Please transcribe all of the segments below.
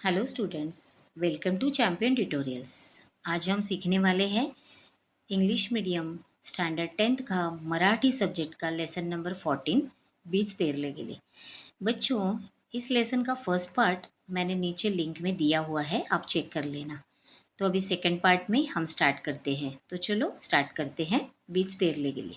Hello students, welcome to Champion Tutorials. आज हम सीखने वाले हैं इंग्लिश मीडियम स्टैंडर्ड 10th का मराठी सब्जेक्ट का लेसन नंबर 14 बीज पेरले गेले। बच्चों, इस लेसन का फर्स्ट पार्ट मैंने नीचे लिंक में दिया हुआ है, आप चेक कर लेना। तो अभी सेकंड पार्ट में हम स्टार्ट करते हैं। तो चलो स्टार्ट करते हैं बीज पेरले गेले।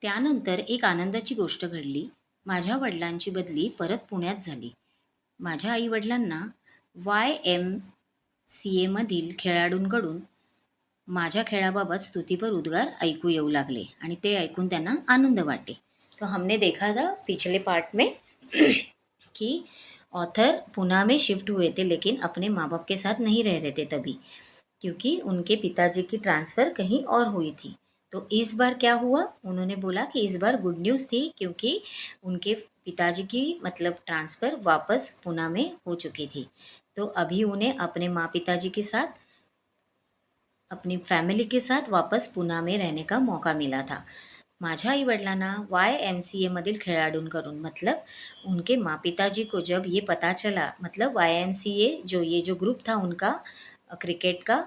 त्यानंतर एक आनंदाची गोष्ट घडली। माझ्या वडिलांची बदली परत पुण्यात झाली। माझ्या आईवडिलांना YMCAमधील खेळाडूंकडून माझ्या खेळाबाबत स्तुतिपर उद्गार ऐकू येऊ लागले आणि ते ऐकून त्यांना आनंद वाटे। तो हमने देखा था पिछले पार्ट में कि ऑथर पुणे में शिफ्ट हुए थे, लेकिन अपने माँ बाप के साथ नहीं रह रहे थे तभी, क्योंकि उनके पिताजी की ट्रांसफ़र कहीं और हुई थी। तो इस बार क्या हुआ, उन्होंने बोला कि इस बार गुड न्यूज़ थी, क्योंकि उनके पिताजी की मतलब ट्रांसफ़र वापस पुणे में हो चुकी थी। तो अभी उन्हें अपने माँ पिताजी के साथ, अपनी फैमिली के साथ वापस पुणे में रहने का मौका मिला था। माझ्या आईवडिलांना YMCAमधील खेळाडूंकडून मतलब उनके माँ पिताजी को जब ये पता चला, मतलब YMCA जो ग्रुप था उनका क्रिकेट का,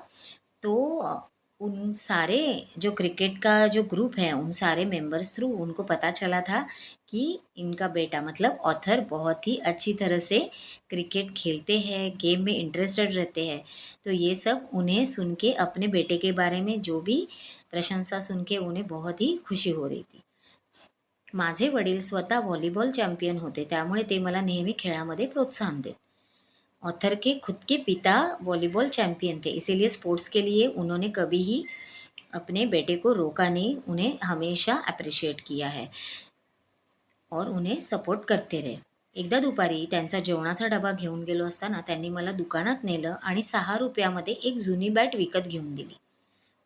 तो उन सारे जो क्रिकेट का जो ग्रुप है उन सारे मेंबर्स थ्रू उनको पता चला था कि इनका बेटा मतलब ऑथर बहुत ही अच्छी तरह से क्रिकेट खेलते हैं, गेम में इंटरेस्टेड रहते हैं। तो ये सब उन्हें सुन के, अपने बेटे के बारे में जो भी प्रशंसा सुन के उन्हें बहुत ही खुशी हो रही थी। माझे वडील स्वतः व्हॉलीबॉल चॅम्पियन होते, त्यामुळे ते मला नेहमी खेळामध्ये प्रोत्साहन देत। ऑथर के खुद के पिता वॉलीबॉल चैम्पियन थे, इसीलिए स्पोर्ट्स के लिए उन्होंने कभी ही अपने बेटे को रोका नहीं, उन्हें हमेशा अप्रिशिएट किया है और उन्हें सपोर्ट करते रहे। एकदा दुपारी त्यांचा जेवणाचा डबा घेऊन गेलो असताना त्यांनी मला दुकानात नेलं आणि 6 रुपयामध्ये एक जुनी बॅट विकत घेऊन दिली।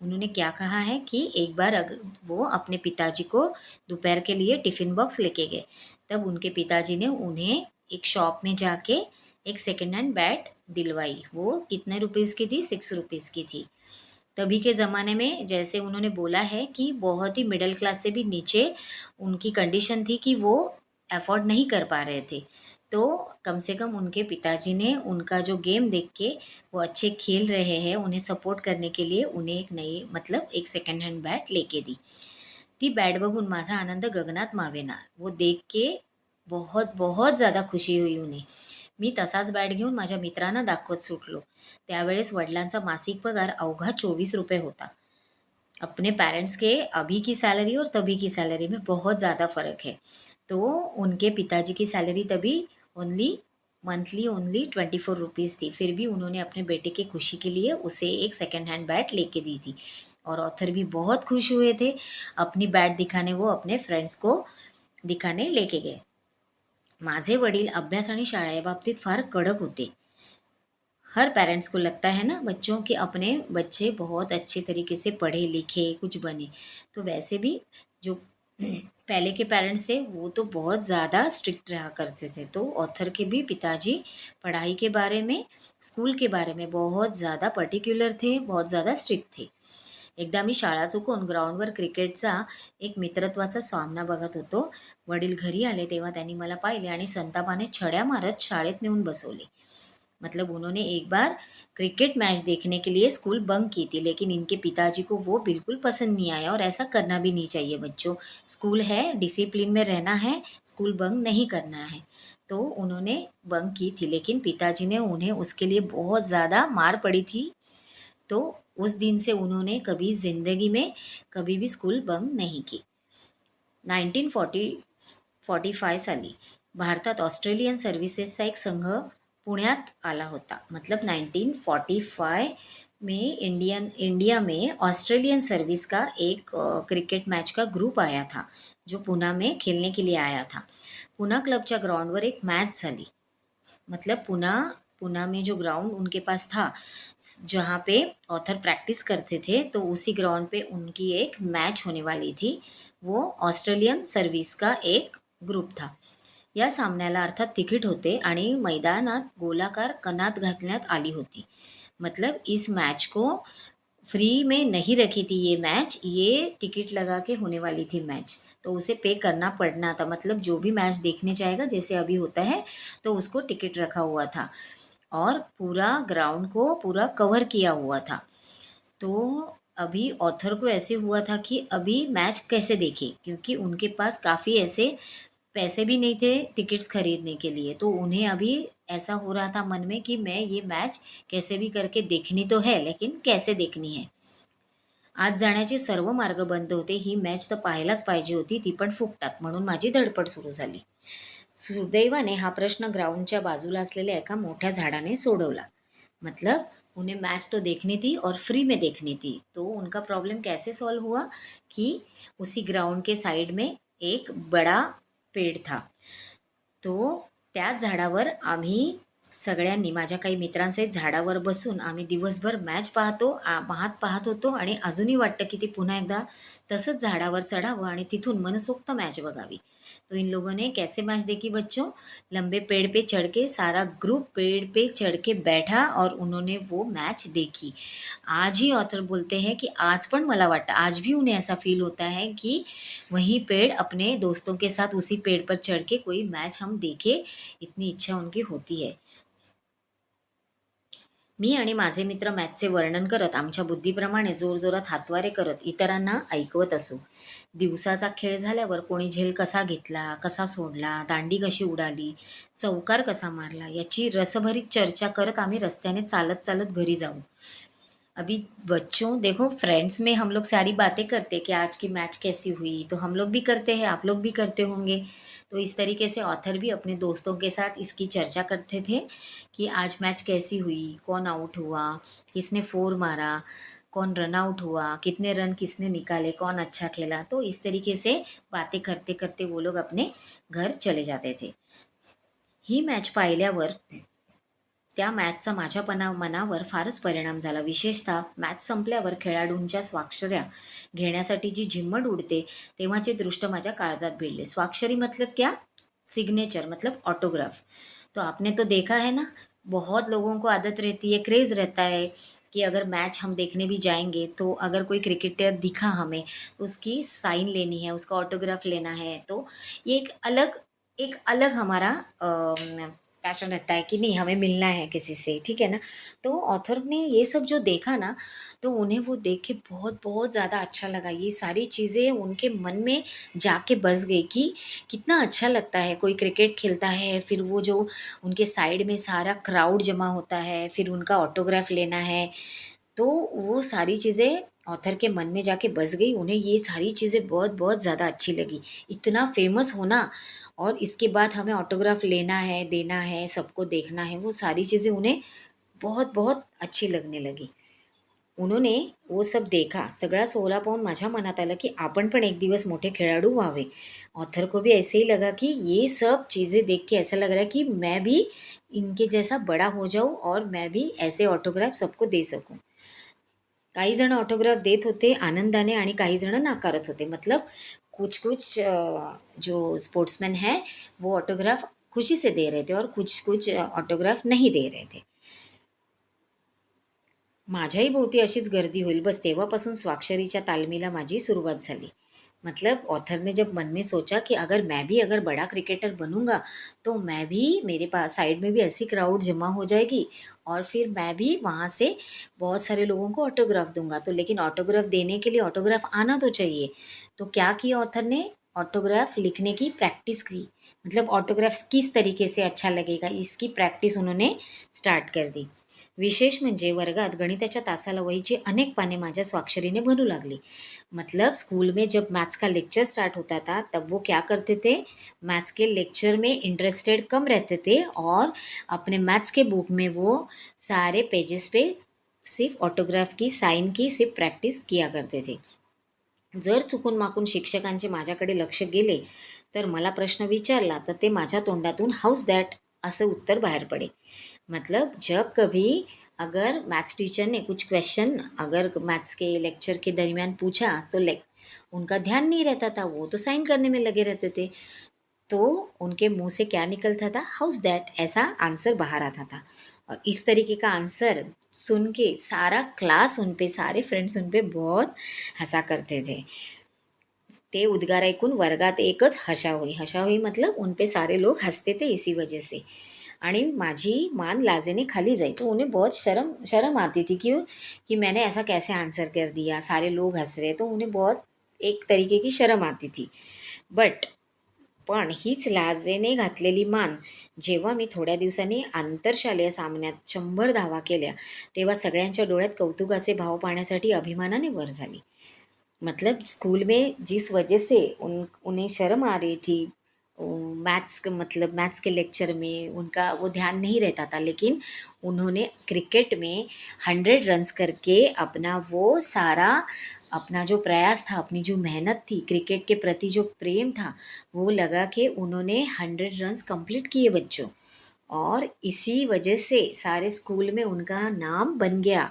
उन्होंने क्या कहा है कि एक बार वो अपने पिताजी को दोपहर के लिए टिफ़िन बॉक्स लेके गए, तब उनके पिताजी ने उन्हें एक शॉप में जाके एक सेकेंड हैंड बैट दिलवाई। वो कितने रुपीज़ की थी, 6 रुपीज़ की थी। तभी के ज़माने में, जैसे उन्होंने बोला है कि बहुत ही मिडिल क्लास से भी नीचे उनकी कंडीशन थी कि वो अफोर्ड नहीं कर पा रहे थे। तो कम से कम उनके पिताजी ने उनका जो गेम देख के, वो अच्छे खेल रहे हैं, उन्हें सपोर्ट करने के लिए उन्हें एक नई मतलब एक सेकंड हँड बॅट लेके दी। ती बॅट बघून माझा आनंद गगनात मावेना। वो देख के बहुत बहुत ज़्यादा खुशी हुई उन्हें। मी तसाच बॅट घेऊन माझ्या मित्रांना दाखवत सुटलो। त्यावेळेस वडिलांचा मासिक पगार अवघा 24 रुपये होता। अपने पेरेंट्स के अभी की सैलरी और तभी की सैलरी में बहुत ज़्यादा फ़र्क है। तो उनके पिताजी की सैलरी तभी ओनली मंथली ओनली 24 रुपीज़ थी, फिर भी उन्होंने अपने बेटे की खुशी के लिए उसे एक सेकंड हैंड बैट लेके दी थी और ऑथर भी बहुत खुश हुए थे। अपनी बैट दिखाने वो अपने फ्रेंड्स को दिखाने लेके गए। माझे वडील अभ्यास आणि शाळेबाबतीत फार कडक होते। हर पेरेंट्स को लगता है ना बच्चों के अपने बच्चे बहुत अच्छे तरीके से पढ़े लिखे कुछ बने, तो वैसे भी जो पहले के पेरेंट्स थे वो तो बहुत ज़्यादा स्ट्रिक्ट रहा करते थे। तो ऑथर के भी पिताजी पढ़ाई के बारे में, स्कूल के बारे में बहुत ज़्यादा पर्टिक्युलर थे, बहुत ज़्यादा स्ट्रिक्ट थे। एकदा मी शाळा चुकून ग्राउंडवर क्रिकेटचा एक मित्रत्वाचा सामना बघत होतो। वडील घरी आले तेव्हा त्यांनी मला पाहिले आणि संतापाने छड्या मारत शाळेत नेऊन बसवले। मतलब उन्होंने एक बार क्रिकेट मैच देखने के लिए स्कूल बंक की थी, लेकिन इनके पिताजी को वो बिल्कुल पसंद नहीं आया और ऐसा करना भी नहीं चाहिए बच्चों। स्कूल है, डिसिप्लिन में रहना है, स्कूल बंक नहीं करना है। तो उन्होंने बंक की थी, लेकिन पिताजी ने उन्हें उसके लिए बहुत ज़्यादा मार पड़ी थी। तो उस दिन से उन्होंने कभी ज़िंदगी में कभी भी स्कूल बंक नहीं की। 1945 साली भारतात ऑस्ट्रेलियन सर्व्हिसेसचा एक संघ पुण्यात आला होता। मतलब 1945 में इंडिया में ऑस्ट्रेलियन सर्विस का एक क्रिकेट मैच का ग्रुप आया था, जो पुणे में खेलने के लिए आया था। पुणे क्लबच्या ग्राउंडवर एक मैच झाली। मतलब पुणे में जो ग्राउंड उनके पास था, जहाँ पे ऑथर प्रैक्टिस करते थे, तो उसी ग्राउंड पे उनकी एक मैच होने वाली थी। वो ऑस्ट्रेलियन सर्व्हिस का एक ग्रुप था। या सामन्याला अर्थात तिकीट होते आणि मैदानात गोलाकार कनात घालण्यात आली होती। मतलब इस मैच को फ्री में नहीं रखी थी ये मैच, ये टिकट लगा के होने वाली थी मैच। तो उसे पे करना पड़ना था, मतलब जो भी मैच देखने जाएगा जैसे अभी होता है तो उसको टिकट रखा हुआ था और पूरा ग्राउंड को पूरा कवर किया हुआ था। तो अभी ऑथर को ऐसे हुआ था कि अभी मैच कैसे देखे, क्योंकि उनके पास काफ़ी ऐसे पैसे भी नहीं थे टिकट्स खरीदने के लिए। तो उन्हें अभी ऐसा हो रहा था मन में कि मैं ये मैच कैसे भी करके देखनी तो है, लेकिन कैसे देखनी है। आज जाण्याचे सर्व मार्ग बंद होते, ही मॅच तर पाहायलाच पाहिजे होती, ती पण फुकटात, म्हणून माझी धडपड सुरू झाली. सुदैवाने हा प्रश्न ग्राउंडच्या बाजूला असलेल्या एका मोठ्या झाडाने सोडवला. मतलब उन्हें मैच तो देखनी थी और फ्री में देखनी थी, तो उनका प्रॉब्लम कैसे सॉल्व हुआ कि उसी ग्राउंड के साइड में एक बड़ा पेड़ था. तो त्याच झाडावर आम्ही सगळ्यांनी, माझ्या काही मित्रांसहित झाडावर बसून आम्ही दिवसभर मॅच पाहत होतो आणि अजूनही वाटतं की ती पुन्हा एकदा तसंच झाडावर चढावं आणि तिथून मनसोक्त मैच बघावी. तो इन लोगों ने कैसे मैच देखी बच्चों? लंबे पेड़ पे चढ़ के सारा ग्रुप पेड़ पे चढ़ के बैठा और उन्होंने वो मैच देखी. आज ही ऑथर बोलते हैं कि आज पण मला वाटतं, आज भी उन्हें ऐसा फील होता है कि वही पेड़ अपने दोस्तों के साथ उसी पेड़ पर चढ़ के कोई मैच हम देखे, इतनी इच्छा उनकी होती है. मी आणि माझे मित्र मॅचचे वर्णन करत आमच्या बुद्धीप्रमाणे जोरजोरात हातवारे करत इतरांना ऐकवत असू. दिवसाचा खेळ झाल्यावर कोणी झेल कसा घेतला, कसा सोडला, दांडी कशी उडाली, चौकार कसा मारला याची रसभरीत चर्चा करत आम्ही रस्त्याने चालत चालत घरी जाऊ. अभी बच्चों देखो, फ्रेंड्स में हम लोग सारी बातें करते कि आज की मैच कैसी हुई, तो हम लोग भी करते हैं, आप लोग भी करते होंगे. तो इस तरीके से ऑथर भी अपने दोस्तों के साथ इसकी चर्चा करते थे कि आज मैच कैसी हुई, कौन आउट हुआ, किसने फोर मारा, कौन रन आउट हुआ, कितने रन किसने निकाले, कौन अच्छा खेला. तो इस तरीके से बातें करते करते वो लोग अपने घर चले जाते थे. ही मॅच पाहिल्यावर त्या मॅचचा माझ्या मनावर फारच परिणाम झाला. विशेषतः मॅच संपल्यावर खेळाडूंच्या स्वाक्षऱ्या घेण्यासाठी जी झिम्मड उडते तेव्हाचे दृष्ट माझ्या काळजात भिडले. स्वाक्षरी मतलब क्या? सिग्नेचर मतलब ऑटोग्राफ. तो आपने तो देखा है ना, बहुत लोगों को आदत रहती है, क्रेज़ रहता है कि अगर मैच हम देखने भी जाएंगे तो अगर कोई क्रिकेटर दिखा हमें तो उसकी साइन लेनी है, उसका ऑटोग्राफ लेना है. तो ये एक अलग हमारा पैशन रहता है कि नहीं, हमें मिलना है किसी से, ठीक है ना. तो ऑथर ने ये सब जो देखा ना, तो उन्हें वो देख के बहुत बहुत ज़्यादा अच्छा लगा. ये सारी चीज़ें उनके मन में जाके बस गई कि कितना अच्छा लगता है कोई क्रिकेट खेलता है, फिर वो जो उनके साइड में सारा क्राउड जमा होता है, फिर उनका ऑटोग्राफ लेना है. तो वो सारी चीज़ें ऑथर के मन में जाके बस गई. उन्हें ये सारी चीज़ें बहुत बहुत ज़्यादा अच्छी लगी. इतना फेमस होना और इसके बाद हमें ऑटोग्राफ लेना है, देना है, सबको देखना है, वो सारी चीज़ें उन्हें बहुत बहुत अच्छी लगने लगी. उन्होंने वो सब देखा, सगळा सोहळा पाहून माझ्या मनात आलं की आपण पण एक दिवस मोठे खिलाड़ू व्हावे. ऑथर को भी ऐसे ही लगा कि ये सब चीज़ें देख के ऐसा लग रहा है कि मैं भी इनके जैसा बड़ा हो जाऊं और मैं भी ऐसे ऑटोग्राफ सबको दे सकूं. काही जण ऑटोग्राफ देत होते आनंदाने आणि काही जण नाकारत होते. मतलब कुछ कुछ जो स्पोर्ट्समैन है वो ऑटोग्राफ खुशी से दे रहे थे और कुछ कुछ ऑटोग्राफ नहीं दे रहे थे. माझ्याही भोवती अशीच गर्दी होईल बस तेव्हापासून स्वाक्षरीच्या तालमीला माझी सुरुवात झाली. मतलब ऑथर ने जब मन में सोचा कि अगर मैं भी अगर बड़ा क्रिकेटर बनूंगा तो मैं भी, मेरे पास साइड में भी ऐसी क्राउड जमा हो जाएगी और फिर मैं भी वहाँ से बहुत सारे लोगों को ऑटोग्राफ दूंगा. तो लेकिन ऑटोग्राफ देने के लिए ऑटोग्राफ आना तो चाहिए. तो क्या किया ऑथर ने? ऑटोग्राफ लिखने की प्रैक्टिस की. मतलब ऑटोग्राफ किस तरीके से अच्छा लगेगा इसकी प्रैक्टिस उन्होंने स्टार्ट कर दी. विशेष म्हणजे वर्गात गणिताच्या तासाला वहीची अनेक पाने माझ्या स्वाक्षरीने भरू लागली. मतलब स्कूल में जब मैथ्स का लेक्चर स्टार्ट होता था तब वो क्या करते थे, मैथ्स के लेक्चर में इंटरेस्टेड कम रहते थे और अपने मैथ्स के बुक में वो सारे पेजेस पे सिर्फ ऑटोग्राफ की साइन की सिर्फ प्रॅक्टिस किया करते थे. जर चुकून माकून शिक्षकांचे माझ्याकडे लक्ष गेले तर मला प्रश्न विचारला तर ते माझ्या तोंडातून हाऊस दॅट असं उत्तर बाहेर पडे. मतलब जब कभी अगर मैथ्स टीचर ने कुछ क्वेश्चन अगर मैथ्स के लेक्चर के दरमियान पूछा तो उनका ध्यान नहीं रहता था, वो तो साइन करने में लगे रहते थे. तो उनके मुंह से क्या निकलता था? हाउस दैट, ऐसा आंसर बाहर आता था. और इस तरीके का आंसर सुन के सारा क्लास उन पे, सारे फ्रेंड्स उन पे बहुत हंसा करते थे. ते उद्गार ऐकून वर्गात एकच हशाहोई मतलब उन पे सारे लोग हंसते थे इसी वजह से। आणि माझी मान लाजे ने खाली जाई, तो उन्हें बहुत शर्म शर्म आती थी कि मैंने ऐसा कैसे आंसर कर दिया, सारे लोग हंस रहे, तो उन्हें बहुत एक तरीके की शर्म आती थी। पण हीच लाजेने घातलेली मान जेव्हा मी थोड्या दिवसांनी आंतरशालेय सामन्यात 100 धावा केल्या, तेव्हा सगळ्यांच्या डोळ्यात कौतुकाचे भाव पाहण्यासाठी अभिमानाने वर झाली। मतलब स्कूल में जिस वजह से उन्हें शर्म आ रही थी, मैथ्स के लेक्चर में उनका वो ध्यान नहीं रहता था, लेकिन उन्होंने क्रिकेट में 100 रन्स करके अपना वो सारा अपना जो प्रयास था, अपनी जो मेहनत थी, क्रिकेट के प्रति जो प्रेम था, वो लगा के उन्होंने 100 रन्स कंप्लीट किए बच्चों। और इसी वजह से सारे स्कूल में उनका नाम बन गया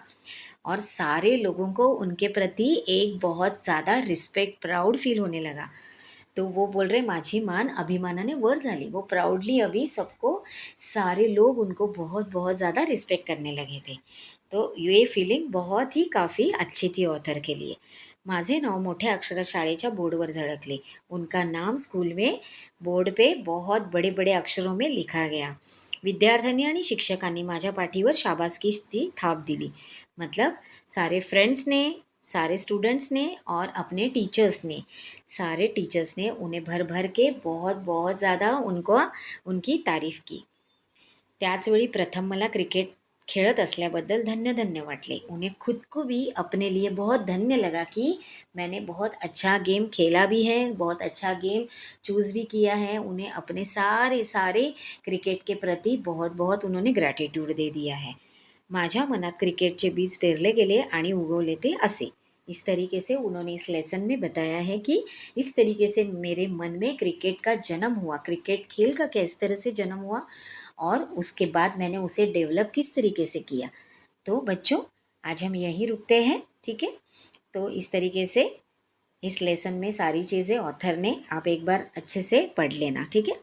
और सारे लोगों को उनके प्रति एक बहुत ज़्यादा रिस्पेक्ट प्राउड फील होने लगा। तो वो बोल रहे माझी मान अभिमानाने वर झाली, वो प्राउडली अभी सबको सारे लोग उनको बहुत बहुत ज़्यादा रिस्पेक्ट करने लगे थे। तो ये फीलिंग बहुत ही काफ़ी अच्छी थी ऑथर के लिए। माझे नाव मोठ्या अक्षरात शाळेच्या बोर्डवर झळकले, उनका नाम स्कूल में बोर्ड पे बहुत बड़े बड़े अक्षरों में लिखा गया। विद्यार्थ्यांनी आणि शिक्षकांनी माझ्या पाठीवर शाबासकीची थाप दिली। मतलब सारे फ्रेंड्स ने, सारे स्टूडेंट्स ने और अपने टीचर्स ने, सारे टीचर्स ने उन्हें भर भर के बहुत बहुत ज़्यादा उनकी तारीफ की। त्याचवेळी प्रथम मला क्रिकेट खेळत असल्याबद्दल धन्य धन्य वाटले। उन्हें खुद को भी अपने लिए बहुत धन्य लगा कि मैंने बहुत अच्छा गेम खेला भी है, बहुत अच्छा गेम चूज़ भी किया है। उन्हें अपने सारे सारे क्रिकेट के प्रति बहुत बहुत उन्होंने ग्रॅटिट्यूड दे दिया है। माझ्या मनात क्रिकेटचे बीज पेरले गेले आणि उगवले ते असे। इस तरीके से उन्होंने इस लेसन में बताया है कि इस तरीके से मेरे मन में क्रिकेट का जन्म हुआ, क्रिकेट खेल का किस तरह से जन्म हुआ और उसके बाद मैंने उसे डेवलप किस तरीके से किया। तो बच्चों आज हम यहीं रुकते हैं, ठीक है। तो इस तरीके से इस लेसन में सारी चीज़ें ऑथर ने आप एक बार अच्छे से पढ़ लेना, ठीक है।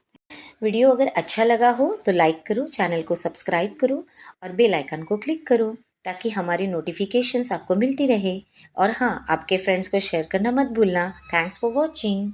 वीडियो अगर अच्छा लगा हो तो लाइक करो, चैनल को सब्सक्राइब करो और बेल आइकन को क्लिक करो ताकि हमारी नोटिफिकेशंस आपको मिलती रहे। और हाँ, आपके फ्रेंड्स को शेयर करना मत भूलना। Thanks for watching.